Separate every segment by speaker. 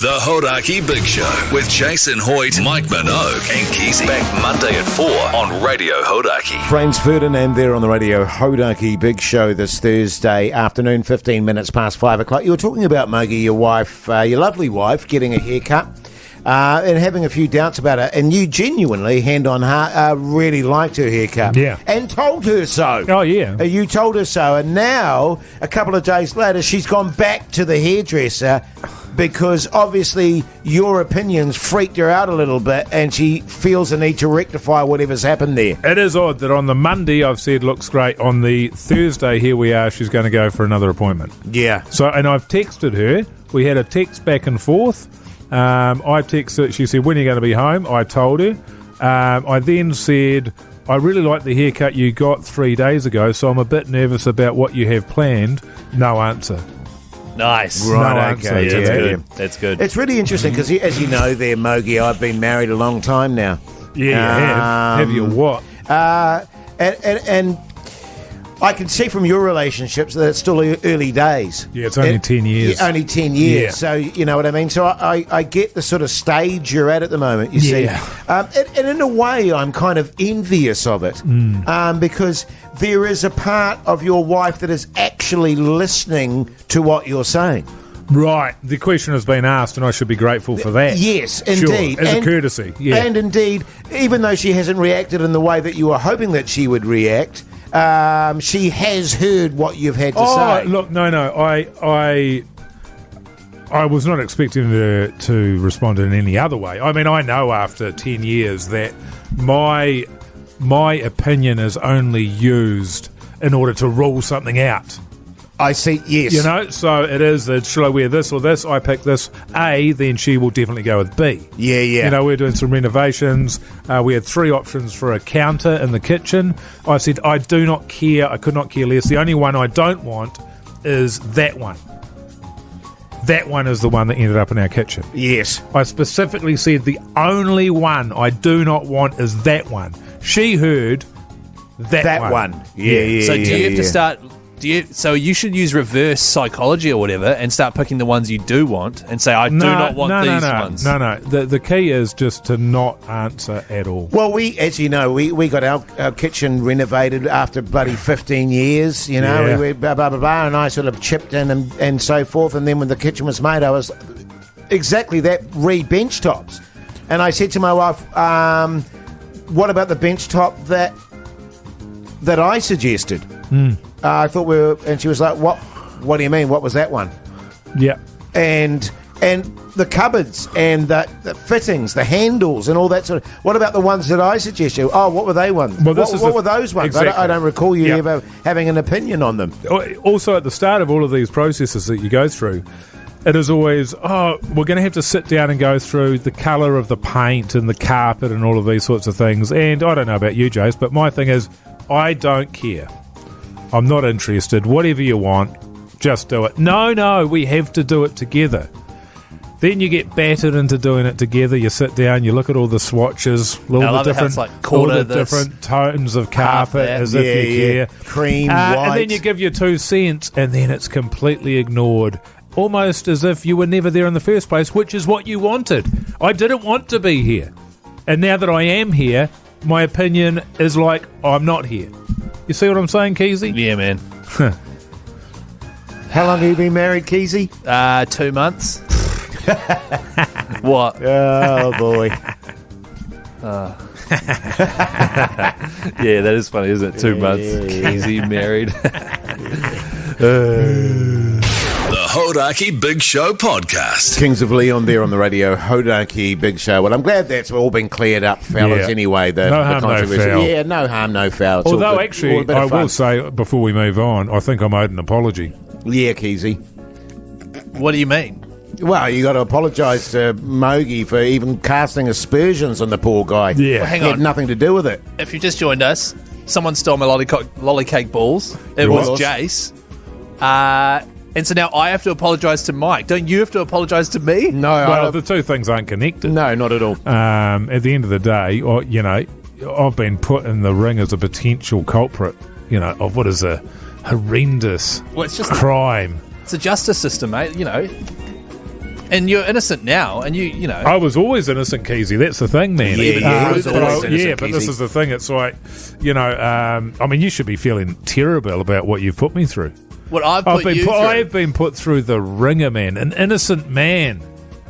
Speaker 1: The Hauraki Big Show with Jason Hoyte, Mike Minogue and Keyzie. Back Monday at 4 on Radio Hauraki.
Speaker 2: Franz Ferdinand there on the Radio Hauraki Big Show this Thursday afternoon, 15 minutes past 5 o'clock. You were talking about, Mogi, your wife, your lovely wife, getting a haircut and having a few doubts about it. And you genuinely, hand on heart, really liked her haircut.
Speaker 3: Yeah.
Speaker 2: And told her so.
Speaker 3: Oh, yeah.
Speaker 2: You told her so. And now, a couple of days later, she's gone back to the hairdresser because obviously your opinions freaked her out a little bit and she feels the need to rectify whatever's happened there.
Speaker 3: It is odd that on the Monday I've said looks great. On the Thursday, here we are, she's going to go for another appointment.
Speaker 2: Yeah.
Speaker 3: So, and I've texted her. We had a text back and forth. I texted, she said, when are you going to be home? I told her. I then said, I really like the haircut you got 3 days ago, so I'm a bit nervous about what you have planned. No answer.
Speaker 4: Nice.
Speaker 2: Right,
Speaker 3: No
Speaker 2: okay.
Speaker 3: answer.
Speaker 4: That's
Speaker 2: Yeah,
Speaker 4: good.
Speaker 2: yeah.
Speaker 4: That's good.
Speaker 2: It's really interesting because, as you know there, Mogi, I've been married a long time now.
Speaker 3: Yeah, you have. Have you what?
Speaker 2: And I can see from your relationships that it's still early days.
Speaker 3: Yeah, it's only 10 years.
Speaker 2: Yeah, only 10 years.
Speaker 3: Yeah.
Speaker 2: So, you know what I mean? So I get the sort of stage you're at the moment, you see. And in a way, I'm kind of envious of it because there is a part of your wife that is actually listening to what you're saying.
Speaker 3: Right. The question has been asked, and I should be grateful for that.
Speaker 2: Yes,
Speaker 3: Sure,
Speaker 2: indeed.
Speaker 3: as a courtesy. Yeah.
Speaker 2: And indeed, even though she hasn't reacted in the way that you were hoping that she would react, she has heard what you've had to say.
Speaker 3: Look, no. I was not expecting her to respond in any other way. I mean, I know after 10 years that my opinion is only used in order to rule something out.
Speaker 2: I see, yes.
Speaker 3: You know, so it is that, shall I wear this or this? I pick this A, then she will definitely go with B.
Speaker 2: Yeah.
Speaker 3: You know, we're doing some renovations. We had 3 options for a counter in the kitchen. I said, I do not care. I could not care less. The only one I don't want is that one. That one is the one that ended up in our kitchen.
Speaker 2: Yes.
Speaker 3: I specifically said the only one I do not want is that one. She heard that one.
Speaker 2: Yeah.
Speaker 4: So do you have to start... So you should use reverse psychology or whatever and start picking the ones you do want and say, I do not want these ones.
Speaker 3: No. The key is just to not answer at all.
Speaker 2: Well, as you know, we got our kitchen renovated after bloody 15 years, you know.
Speaker 3: Yeah.
Speaker 2: We blah, blah, blah, blah, and I sort of chipped in and so forth. And then when the kitchen was made, I was exactly that, bench tops. And I said to my wife, what about the bench top that I suggested? I thought and she was like, what do you mean? What was that one?
Speaker 3: Yeah.
Speaker 2: And the cupboards and the fittings, the handles and all that sort of... What about the ones that I suggested? Oh, what were they ones?
Speaker 3: Well,
Speaker 2: what were those ones?
Speaker 3: Exactly.
Speaker 2: I don't recall you ever having an opinion on them.
Speaker 3: Also, at the start of all of these processes that you go through, it is always, we're going to have to sit down and go through the colour of the paint and the carpet and all of these sorts of things. And I don't know about you, Jace, but my thing is, I don't care. I'm not interested. Whatever you want, just do it. No, we have to do it together. Then you get battered into doing it together. You sit down, you look at all the swatches, all the different tones of carpet, as if you care.
Speaker 2: Cream, white.
Speaker 3: And then you give your 2 cents, and then it's completely ignored. Almost as if you were never there in the first place, which is what you wanted. I didn't want to be here. And now that I am here, my opinion is like, I'm not here. You see what I'm saying, Keyzie?
Speaker 4: Yeah, man.
Speaker 2: How long have you been married, Keyzie?
Speaker 4: 2 months. What?
Speaker 2: Oh, boy.
Speaker 4: Yeah, that is funny, isn't it? 2 months. Easy married.
Speaker 1: The Hauraki Big Show podcast.
Speaker 2: Kings of Leon there on the Radio Hauraki Big Show. Well, I'm glad that's all been cleared up, fellas, anyway.
Speaker 3: No harm, no foul.
Speaker 2: Yeah, no harm, no foul. It's
Speaker 3: Although,
Speaker 2: all good.
Speaker 3: actually,
Speaker 2: All a bit of
Speaker 3: I
Speaker 2: fun.
Speaker 3: will say, before we move on, I think I'm owed an apology.
Speaker 2: Yeah, Keyzie.
Speaker 4: What do you mean?
Speaker 2: Well, you got to apologise to Mogi for even casting aspersions on the poor guy.
Speaker 3: Yeah.
Speaker 4: Well, hang
Speaker 2: He had
Speaker 4: on.
Speaker 2: nothing to do with it.
Speaker 4: If you just joined us, someone stole my lollycake balls. It was
Speaker 2: Yours?
Speaker 4: Jace. And so now I have to apologise to Mike. Don't you have to apologise to me?
Speaker 2: No,
Speaker 3: Well, the two things aren't connected.
Speaker 2: no, not at all.
Speaker 3: At the end of the day, I've been put in the ring as a potential culprit, of what is a horrendous
Speaker 4: Well, it's just
Speaker 3: crime.
Speaker 4: it's a justice system, mate. And you're innocent now, and you know.
Speaker 3: I was always innocent, Keyzie. That's the thing, man.
Speaker 2: But
Speaker 3: this is the thing. It's like, you know, I mean, you should be feeling terrible about what you've put me through.
Speaker 4: What I've
Speaker 3: been put through the ringer, man. An innocent man,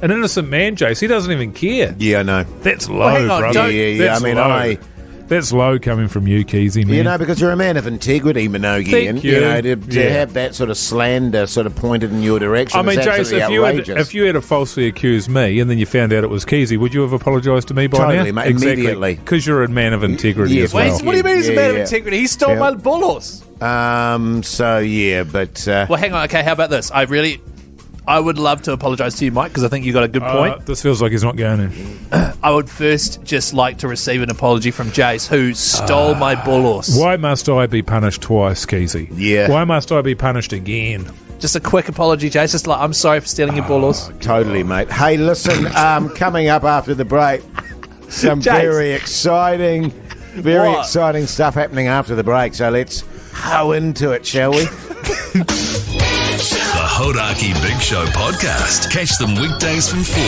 Speaker 3: Jace. He doesn't even care.
Speaker 2: Yeah, I know.
Speaker 3: That's low, brother.
Speaker 2: Yeah.
Speaker 3: That's low. That's low coming from you, Keyzie, man.
Speaker 2: You know, because you're a man of integrity, Minogue.
Speaker 3: Thank you.
Speaker 2: To have that sort of slander sort of pointed in your direction.
Speaker 3: I mean,
Speaker 2: is
Speaker 3: Jace, if you had falsely accused me and then you found out it was Keyzie, would you have apologised to me by now?
Speaker 2: Totally, mate, immediately.
Speaker 3: Because you're a man of integrity as well.
Speaker 4: Wait, what do you mean he's a man of integrity? He stole my bull horse.
Speaker 2: So, yeah, but...
Speaker 4: well, hang on. Okay, how about this? I would love to apologise to you, Mike, because I think you got a good point.
Speaker 3: This feels like he's not going in.
Speaker 4: I would first just like to receive an apology from Jace, who stole my bull horse.
Speaker 3: Why must I be punished twice, Keyzie?
Speaker 2: Yeah.
Speaker 3: Why must I be punished again?
Speaker 4: Just a quick apology, Jace. Just like, I'm sorry for stealing your bull horse.
Speaker 2: Totally, mate. Hey, listen, coming up after the break, some very exciting stuff happening after the break. So let's hoe into it, shall we?
Speaker 1: The Hauraki Big Show podcast. Catch them weekdays from 4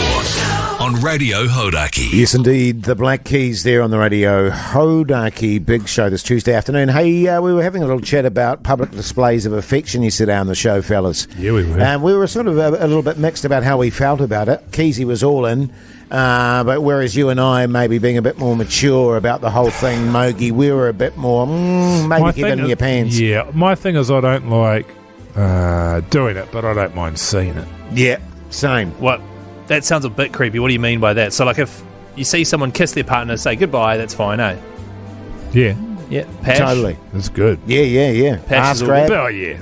Speaker 1: on Radio Hauraki.
Speaker 2: Yes, indeed. The Black Keys there on the radio. Hauraki Big Show this Tuesday afternoon. Hey, we were having a little chat about public displays of affection yesterday on the show, fellas.
Speaker 3: Yeah, we were.
Speaker 2: And we were sort of a little bit mixed about how we felt about it. Keyzie was all in. But whereas you and I maybe being a bit more mature about the whole thing, Mogi, we were a bit more maybe keep it in your pants.
Speaker 3: Yeah, my thing is I don't like doing it, but I don't mind seeing it.
Speaker 2: Yeah, same.
Speaker 4: What? That sounds a bit creepy. What do you mean by that? So, like, if you see someone kiss their partner, say goodbye, that's fine, eh?
Speaker 3: Yeah.
Speaker 4: Yeah. Pash?
Speaker 2: Totally.
Speaker 3: That's good.
Speaker 2: Yeah.
Speaker 4: Pash
Speaker 2: Ass grab.
Speaker 3: Oh, yeah.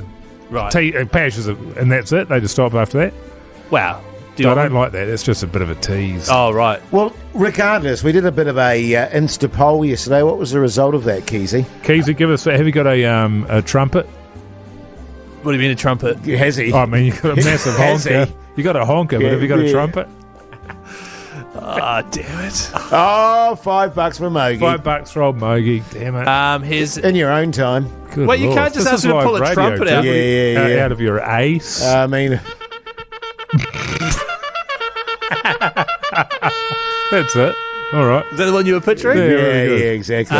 Speaker 4: Right.
Speaker 3: Pash is and that's it? They just stop after that?
Speaker 4: Wow.
Speaker 3: I don't like that. It's just a bit of a tease.
Speaker 4: Oh, right.
Speaker 2: Well, regardless, we did a bit of a Insta poll yesterday. What was the result of that, Keyzie?
Speaker 3: Keyzie, have you got a trumpet?
Speaker 4: What do you mean a trumpet?
Speaker 2: Has he?
Speaker 3: I mean, you got a massive honker. You got a honker, but have you got a trumpet?
Speaker 4: Ah, damn it.
Speaker 2: Oh, $5 for Mogi.
Speaker 3: $5 for old Mogi. Damn it.
Speaker 4: Here's
Speaker 2: in your own time.
Speaker 3: Good
Speaker 4: well, you
Speaker 3: Lord.
Speaker 4: can't just
Speaker 3: This
Speaker 4: ask
Speaker 3: is
Speaker 4: him to pull
Speaker 3: live
Speaker 4: a trumpet
Speaker 3: radio,
Speaker 4: out.
Speaker 2: Yeah.
Speaker 3: Out of your ace.
Speaker 2: I mean...
Speaker 3: That's it. All right.
Speaker 4: Is that the one you were picturing?
Speaker 2: Yeah, exactly.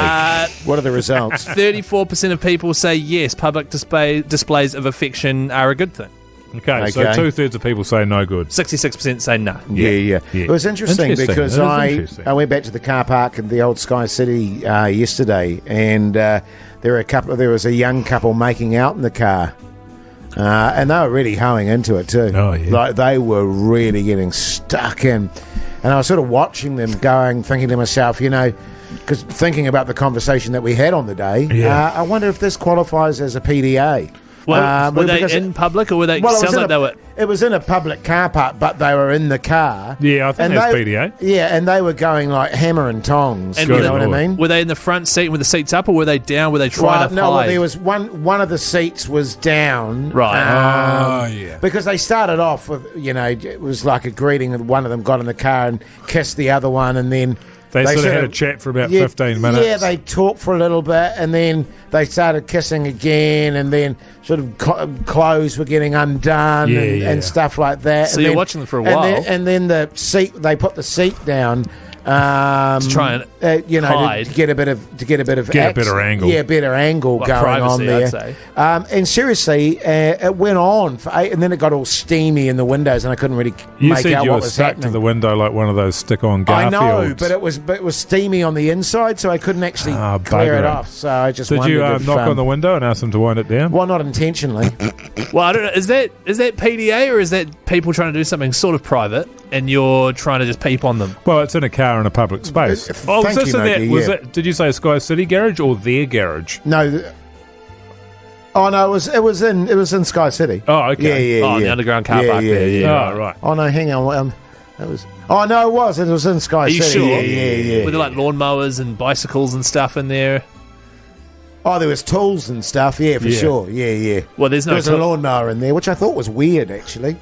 Speaker 2: What are the results?
Speaker 4: 34% of people say yes, public displays of affection are a good thing.
Speaker 3: Okay, so 2/3 of people say no good.
Speaker 4: 66% say no.
Speaker 2: Yeah. It was interesting because I went back to the car park in the old Sky City yesterday, and there was a young couple making out in the car. And they were really hoeing into it too.
Speaker 3: Oh, yeah.
Speaker 2: Like they were really getting stuck in. And I was sort of watching them thinking to myself, because thinking about the conversation that we had on the day, I wonder if this qualifies as a PDA.
Speaker 4: Well, were they in public or were they?
Speaker 2: Well,
Speaker 4: it
Speaker 2: was in a public car park, but they were in the car.
Speaker 3: Yeah, I think that's PDA.
Speaker 2: Yeah, and they were going like hammer and tongs.
Speaker 4: And
Speaker 2: you know what I mean?
Speaker 4: Were they in the front seat with the seats up, or were they down? Were they trying to hide?
Speaker 2: No, there was one of the seats was down.
Speaker 4: Right.
Speaker 3: Yeah.
Speaker 2: Because they started off with, it was like a greeting, and one of them got in the car and kissed the other one, and then
Speaker 3: They sort of had a chat for about 15 minutes.
Speaker 2: Yeah, they talked for a little bit, and then they started kissing again, and then sort of clothes were getting undone and stuff like that.
Speaker 4: So you're watching them for a while.
Speaker 2: And then they put the seat down.
Speaker 4: To try and hide.
Speaker 2: to get a better angle. Yeah, better angle
Speaker 4: like
Speaker 2: going
Speaker 4: privacy,
Speaker 2: on there.
Speaker 4: I'd say.
Speaker 2: And seriously, it went on for 8, and then it got all steamy in the windows, and I couldn't really make out what was
Speaker 3: stuck
Speaker 2: happening.
Speaker 3: to the window like one of those stick-on Garfields.
Speaker 2: I know, but it was steamy on the inside, so I couldn't actually clear it off. So I just
Speaker 3: did you knock on the window and ask them to wind it down?
Speaker 2: Well, not intentionally.
Speaker 4: Well, I don't know. Is that PDA or is that people trying to do something sort of private and you're trying to just peep on them?
Speaker 3: Well, it's in a car in a public space. Did you say Sky City garage or their garage?
Speaker 2: No. Oh no, it was in Sky City.
Speaker 3: Oh, okay.
Speaker 2: Yeah.
Speaker 4: The underground car park there. Yeah.
Speaker 3: Oh, right.
Speaker 2: Oh no, hang on. That was. Oh no, it was in Sky City.
Speaker 4: Are you sure?
Speaker 2: Yeah.
Speaker 4: Were there like lawnmowers and bicycles and stuff in there?
Speaker 2: Oh, there was tools and stuff. Yeah, for sure. Yeah.
Speaker 4: Well, there was
Speaker 2: a lawnmower in there, which I thought was weird actually.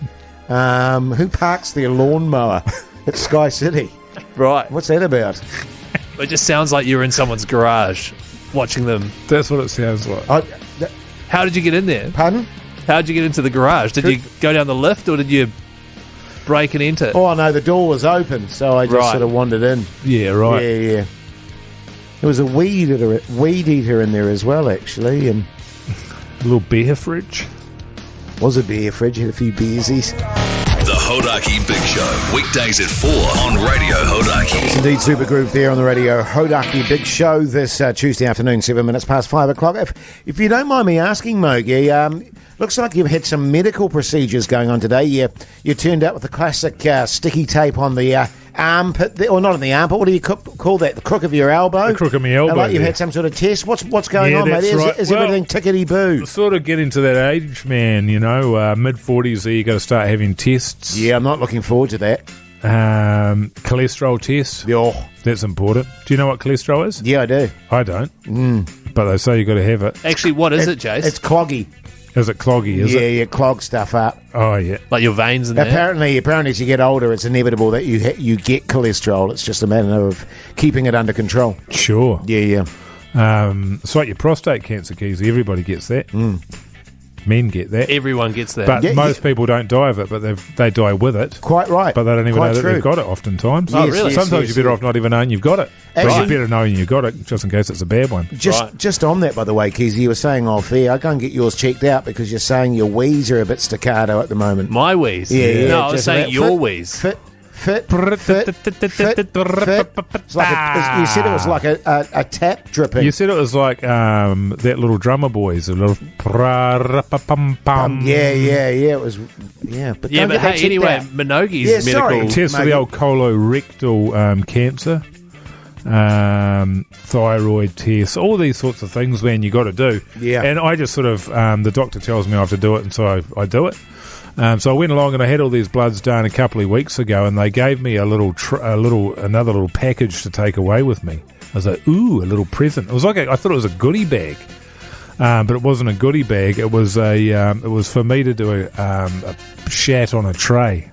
Speaker 2: Who parks their lawnmower at Sky City?
Speaker 4: Right.
Speaker 2: What's that about?
Speaker 4: It just sounds like you were in someone's garage watching them.
Speaker 3: That's what it sounds like.
Speaker 4: How did you get in there?
Speaker 2: Pardon?
Speaker 4: How did you get into the garage? Did you go down the lift or did you... break and enter.
Speaker 2: Oh, no, the door was open, so I just sort of wandered in.
Speaker 3: Yeah, right.
Speaker 2: Yeah. There was a weed eater in there as well, actually, and
Speaker 3: A little beer fridge.
Speaker 2: was a beer fridge, had a few beersies.
Speaker 1: The Hauraki Big Show, weekdays at 4 on Radio Hauraki.
Speaker 2: It's indeed Super Groove there on the radio. Hauraki Big Show this Tuesday afternoon, 7 minutes past 5 o'clock. If you don't mind me asking, Mogi, looks like you've had some medical procedures going on today. You turned out with the classic sticky tape on the armpit, or not on the armpit. What do you call that? The crook of your elbow?
Speaker 3: The crook of my elbow.
Speaker 2: Like you've had some sort of test. What's going on, mate?
Speaker 3: That's right.
Speaker 2: Is everything tickety-boo?
Speaker 3: Sort of getting to that age, man, mid-40s there, you got to start having tests.
Speaker 2: Yeah, I'm not looking forward to that.
Speaker 3: Cholesterol tests.
Speaker 2: Oh.
Speaker 3: That's important. Do you know what cholesterol is?
Speaker 2: Yeah, I do.
Speaker 3: I don't. But they say you got to have it.
Speaker 4: Actually, what is it, Jace?
Speaker 2: It's cloggy.
Speaker 3: Is it cloggy, is it?
Speaker 2: Yeah, clog stuff up.
Speaker 3: Oh, yeah.
Speaker 4: Like your veins in there?
Speaker 2: Apparently, as you get older, it's inevitable that you get cholesterol. It's just a matter of keeping it under control.
Speaker 3: Sure.
Speaker 2: Yeah.
Speaker 3: It's like your prostate cancer, Keyzie. Everybody gets that. Men get that.
Speaker 4: Everyone gets that.
Speaker 3: But most people don't die of it, but they die with it.
Speaker 2: Quite right.
Speaker 3: But they don't even
Speaker 2: Quite
Speaker 3: know that
Speaker 2: true.
Speaker 3: they've got it oftentimes.
Speaker 4: Oh, really?
Speaker 3: Sometimes you're better off not even knowing you've got it. But
Speaker 2: Actually-
Speaker 3: you're better knowing you've got it, just in case it's a bad one.
Speaker 2: Just on that, by the way, Keyzie, you were saying off air, I go and get yours checked out because you're saying your wheeze are a bit staccato at the moment.
Speaker 4: My wheeze?
Speaker 2: Yeah.
Speaker 4: No, I was
Speaker 2: just
Speaker 4: saying
Speaker 2: about-
Speaker 4: your wheeze.
Speaker 2: Fit. It's like you said it was like a tap dripping.
Speaker 3: You said it was like that little drummer boys, a little pra-ra-pa-pum-pum.
Speaker 2: Yeah, it was. Yeah, but
Speaker 4: Yeah,
Speaker 2: don't
Speaker 4: but
Speaker 2: get that
Speaker 4: hey,
Speaker 2: checked
Speaker 4: anyway,
Speaker 2: out.
Speaker 4: Minogue's
Speaker 2: Yeah, sorry.
Speaker 4: medical...
Speaker 3: Test for the old colorectal cancer, thyroid tests, all these sorts of things, man, you got to do.
Speaker 2: Yeah.
Speaker 3: And I just sort of, the doctor tells me I have to do it, and so I do it. So I went along and I had all these bloods done a couple of weeks ago, and they gave me another little package to take away with me. I was like, ooh, a little present. It was like I thought it was a goodie bag, but it wasn't a goodie bag. It was it was for me to do a shat on a tray,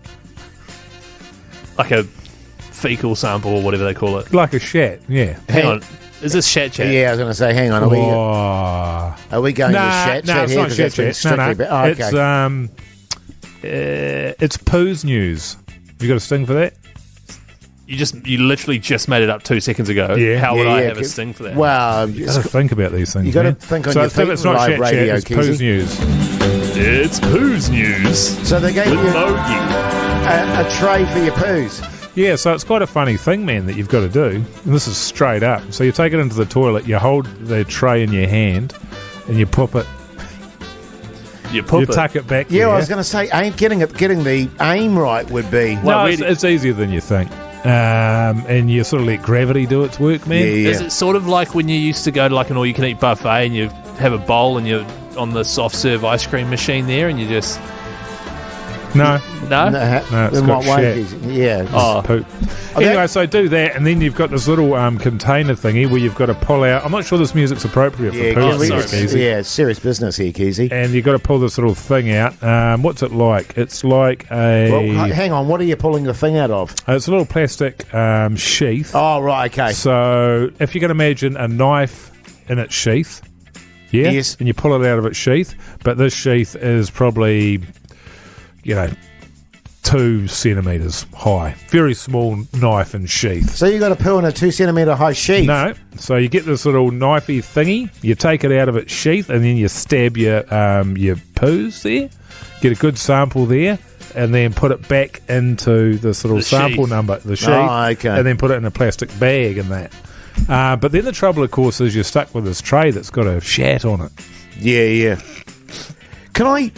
Speaker 4: Like a fecal sample or whatever they call it.
Speaker 3: like a shat. Yeah.
Speaker 4: Hang on. Is this shat chat?
Speaker 2: Yeah, I was going to say, hang on, are we going to shat
Speaker 3: no, it's
Speaker 2: here?
Speaker 3: not
Speaker 2: 'Cause
Speaker 3: shat
Speaker 2: that's
Speaker 3: chat.
Speaker 2: been strictly okay.
Speaker 3: It's Pooh's news. You got a sting for that?
Speaker 4: You literally just made it up 2 seconds ago.
Speaker 3: Yeah.
Speaker 4: How would I
Speaker 2: Yeah,
Speaker 4: have a sting for that?
Speaker 2: Well,
Speaker 3: You got to think about these things.
Speaker 2: You gotta
Speaker 3: man.
Speaker 2: think on
Speaker 3: so
Speaker 2: your
Speaker 3: if
Speaker 2: feet
Speaker 3: it's
Speaker 2: on
Speaker 3: not
Speaker 2: live
Speaker 3: shat chat,
Speaker 2: radio,
Speaker 3: it's Pooh's
Speaker 2: Keyzie.
Speaker 3: news.
Speaker 4: It's Pooh's news.
Speaker 2: so they gave
Speaker 4: With
Speaker 2: you
Speaker 4: Logie.
Speaker 2: a tray for your poos.
Speaker 3: Yeah, so it's quite a funny thing, man, that you've got to do. And this is straight up. So you take it into the toilet, you hold the tray in your hand, and you pop it.
Speaker 4: You pop
Speaker 3: You
Speaker 4: it.
Speaker 3: tuck it back.
Speaker 2: Yeah,
Speaker 3: there.
Speaker 2: I was going to say, getting the aim right would be.
Speaker 3: No,
Speaker 4: Well,
Speaker 3: it's easier than you think. And you sort of let gravity do its work, man.
Speaker 2: Yeah.
Speaker 4: Is it sort of like when you used to go to like an all-you-can-eat buffet and you have a bowl and you're on the soft-serve ice cream machine there and you just...
Speaker 3: No.
Speaker 4: No?
Speaker 3: No, it's
Speaker 2: in
Speaker 3: got
Speaker 2: what way?
Speaker 3: shat.
Speaker 2: Yeah.
Speaker 4: Oh.
Speaker 3: Poop.
Speaker 2: Okay.
Speaker 3: Anyway, so do that, and then you've got this little container thingy where you've got to pull out. I'm not sure this music's appropriate
Speaker 2: Yeah,
Speaker 3: for Pooh's
Speaker 4: sorry.
Speaker 3: news, Keyzie.
Speaker 2: it's serious business here, Keyzie.
Speaker 3: And you've got to pull this little thing out. What's it like? It's like
Speaker 2: Well,
Speaker 3: a...
Speaker 2: hang on, what are you pulling the thing out of?
Speaker 3: It's a little plastic sheath.
Speaker 2: Oh, right, okay.
Speaker 3: So if you can imagine a knife in its sheath, yeah,
Speaker 2: Yes.
Speaker 3: and you pull it out of its sheath, but this sheath is probably, 2 centimetres high. Very small knife and sheath.
Speaker 2: So you got to poo in a 2 centimetre high sheath?
Speaker 3: No, so you get this little knifey thingy, you take it out of its sheath, and then you stab your poos there, get a good sample there, and then put it back into this little
Speaker 4: The
Speaker 3: sample
Speaker 4: sheath.
Speaker 3: number, the sheath,
Speaker 2: Oh, okay.
Speaker 3: and then put it in a plastic bag and that. But then the trouble, of course, is you're stuck with this tray that's got a shat on it.
Speaker 2: Yeah. Can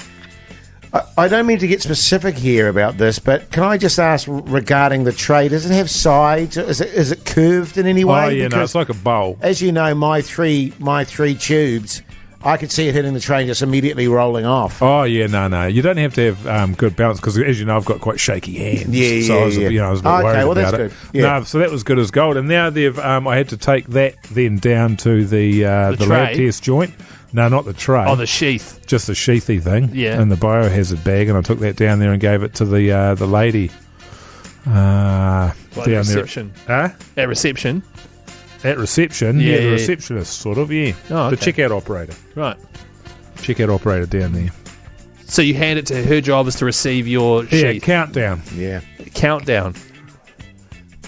Speaker 2: I don't mean to get specific here about this, but can I just ask regarding the tray? Does it have sides? Is it curved in any way?
Speaker 3: Oh, yeah, no,
Speaker 2: Because,
Speaker 3: it's like a bowl.
Speaker 2: as you know, my three tubes, I could see it hitting the tray and just immediately rolling off.
Speaker 3: Oh, yeah, no. You don't have to have good balance because, as you know, I've got quite shaky hands.
Speaker 2: Yeah,
Speaker 3: so I was,
Speaker 2: yeah.
Speaker 3: I was a bit
Speaker 2: Okay,
Speaker 3: worried
Speaker 2: well,
Speaker 3: about
Speaker 2: that's
Speaker 3: it.
Speaker 2: good. Yeah.
Speaker 3: No, so that was good as gold. And now I had to take that then down to the lab
Speaker 4: tray?
Speaker 3: test joint. No, not the tray.
Speaker 4: Oh, the sheath.
Speaker 3: Just the sheathy thing.
Speaker 4: Yeah.
Speaker 3: And the biohazard bag, and I took that down there and gave it to the lady.
Speaker 4: Like
Speaker 3: down
Speaker 4: reception.
Speaker 3: there. Huh?
Speaker 4: At reception.
Speaker 3: At reception?
Speaker 4: Yeah,
Speaker 3: the
Speaker 4: yeah.
Speaker 3: receptionist, sort of, yeah.
Speaker 4: Oh,
Speaker 3: The
Speaker 4: okay.
Speaker 3: checkout operator.
Speaker 4: Right.
Speaker 3: Checkout operator down there.
Speaker 4: So you hand it to her. Her job is to receive your
Speaker 3: Yeah,
Speaker 4: sheath.
Speaker 3: countdown.
Speaker 2: Yeah.
Speaker 4: Countdown.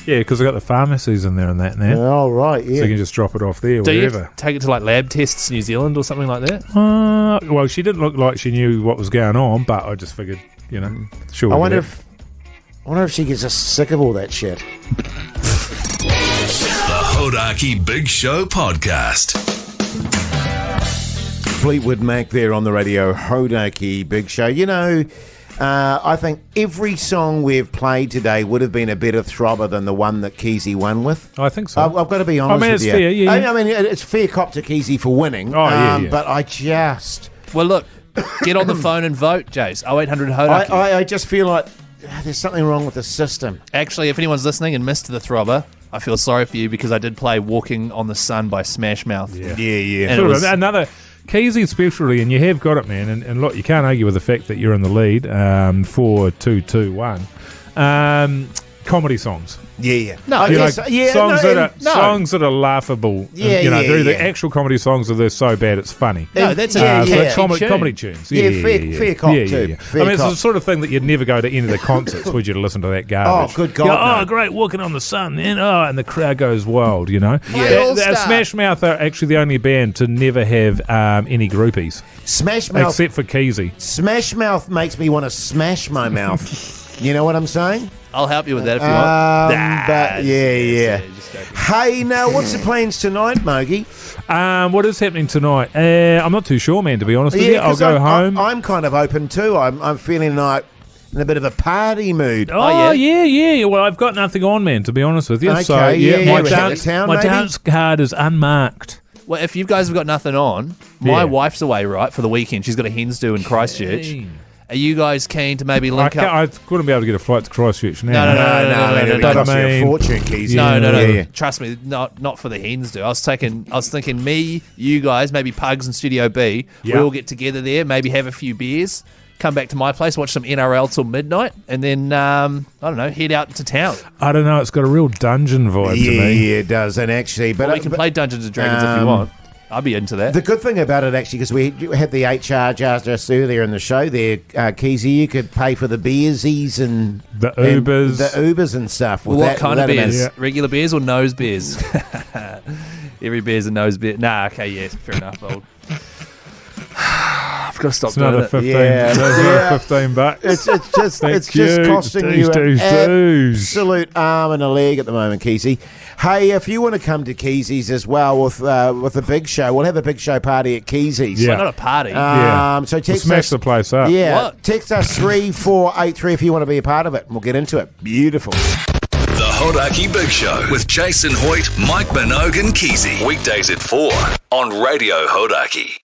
Speaker 3: Yeah, because I got the pharmacies in there and that now.
Speaker 2: Oh, right,
Speaker 3: So you
Speaker 2: yeah.
Speaker 3: can just drop it off there,
Speaker 4: Do you
Speaker 3: wherever.
Speaker 4: take it to like lab tests New Zealand or something like that?
Speaker 3: Well, she didn't look like she knew what was going on, but I just figured, sure.
Speaker 2: I wonder if she gets sick of all that shit.
Speaker 1: The Hauraki Big Show podcast.
Speaker 2: Fleetwood Mac there on the radio, Hauraki Big Show. I think every song we've played today would have been a better throbber than the one that Keyzie won with.
Speaker 3: I think so.
Speaker 2: I've got to be honest with
Speaker 3: it's
Speaker 2: you.
Speaker 3: fair, yeah.
Speaker 2: I mean, it's fair cop to Keyzie for winning.
Speaker 3: Oh, yeah.
Speaker 2: But I just...
Speaker 4: Well, look, get on the phone and vote, Jace. 0800 Hauraki.
Speaker 2: I just feel like there's something wrong with the system.
Speaker 4: Actually, if anyone's listening and missed the throbber, I feel sorry for you because I did play Walking on the Sun by Smash Mouth.
Speaker 2: Yeah.
Speaker 4: And
Speaker 3: Sort
Speaker 4: it
Speaker 3: of
Speaker 4: was,
Speaker 3: another Keyzie specialty, and you have got it, man. And look, you can't argue with the fact that you're in the lead, 4-2-2-1. Comedy songs.
Speaker 2: Yeah.
Speaker 4: No,
Speaker 2: I
Speaker 3: You know,
Speaker 2: guess, yeah,
Speaker 3: songs
Speaker 2: no,
Speaker 3: that are laughable.
Speaker 2: Yeah,
Speaker 3: the
Speaker 2: yeah.
Speaker 3: actual comedy songs are they're so bad it's funny.
Speaker 4: No, that's
Speaker 2: Yeah,
Speaker 4: a
Speaker 2: yeah.
Speaker 4: catchy
Speaker 3: Comedy,
Speaker 4: tune.
Speaker 3: comedy tunes.
Speaker 2: Yeah, fair cop too. Fair
Speaker 3: I mean, it's
Speaker 2: cop.
Speaker 3: the sort of thing that you'd never go to any of the concerts, would you, to listen to that garbage?
Speaker 2: Oh, good God,
Speaker 3: You go,
Speaker 2: no.
Speaker 3: oh, great, Walking on the Sun, then. Oh, and the crowd goes wild,
Speaker 4: Play All-Star.
Speaker 3: Smash Mouth are actually the only band to never have any groupies,
Speaker 2: Smash Mouth.
Speaker 3: except for Keyzie.
Speaker 2: Smash Mouth makes me want to smash my mouth. You know what I'm saying?
Speaker 4: I'll help you with that if you want.
Speaker 2: But yeah.
Speaker 4: Just joking.
Speaker 2: Hey, now what's the plans tonight, Mogi?
Speaker 3: What is happening tonight? I'm not too sure, man, to be honest with you. I'll
Speaker 2: 'cause
Speaker 3: go home.
Speaker 2: I'm kind of open too. I'm feeling like in a bit of a party mood.
Speaker 3: Oh,
Speaker 4: yeah?
Speaker 3: yeah. Well, I've got nothing on, man, to be honest with you.
Speaker 2: Okay,
Speaker 3: so,
Speaker 2: yeah,
Speaker 3: my
Speaker 2: we're heading to town,
Speaker 3: my
Speaker 2: maybe?
Speaker 3: dance card is unmarked.
Speaker 4: Well, if you guys have got nothing on, my
Speaker 3: Yeah.
Speaker 4: wife's away, right, for the weekend. She's got a hens do in Christchurch. Are you guys keen to maybe link up?
Speaker 3: I couldn't be able to get a flight to Christchurch now.
Speaker 4: No,
Speaker 2: It'll
Speaker 3: But
Speaker 2: cost you
Speaker 3: I
Speaker 2: a
Speaker 3: mean-
Speaker 2: fortune, Keys.
Speaker 4: No.
Speaker 2: Yeah.
Speaker 4: Trust me, not for the hens do. I was thinking me, you guys, maybe Pugs and Studio B.
Speaker 3: Yeah.
Speaker 4: We all get together there, maybe have a few beers, come back to my place, watch some NRL till midnight, and then I don't know, head out to town.
Speaker 3: I don't know. It's got a real dungeon vibe to me.
Speaker 2: Yeah, it does. And actually, but
Speaker 4: Well, we can play Dungeons and Dragons if you want. I'd be into that.
Speaker 2: the good thing about it, actually, because we had the HR just earlier in the show there, Keezy, you could pay for the beersies and
Speaker 3: The Ubers.
Speaker 2: the Ubers and stuff.
Speaker 4: Well,
Speaker 2: with
Speaker 4: what kind of
Speaker 2: that amount
Speaker 4: beers?
Speaker 3: Yeah.
Speaker 4: Regular beers or nose beers? Every beer's a nose beer. Nah, okay, yeah, fair enough. I've got to stop
Speaker 3: It's another
Speaker 4: doing it.
Speaker 3: 15.
Speaker 2: Yeah.
Speaker 3: Another
Speaker 2: Yeah.
Speaker 3: 15 bucks.
Speaker 2: It's just
Speaker 3: Thank
Speaker 2: it's just
Speaker 3: you.
Speaker 2: costing
Speaker 3: Doos,
Speaker 2: you an
Speaker 3: doos, doos.
Speaker 2: absolute arm and a leg at the moment, Keezy. Hey, if you want to come to Keyzy's as well with the big show, we'll have a big show party at Keyzy's.
Speaker 3: Yeah.
Speaker 4: Well, not a party.
Speaker 3: Yeah.
Speaker 2: So
Speaker 3: We'll
Speaker 2: text
Speaker 3: smash
Speaker 2: us.
Speaker 3: the place up.
Speaker 2: Yeah,
Speaker 4: What?
Speaker 2: text us 3483 if you want to be a part of it. We'll get into it. Beautiful.
Speaker 1: The Hauraki Big Show with Jason Hoyte, Mike Minogue and Keyzie. Weekdays at 4 on Radio Hauraki.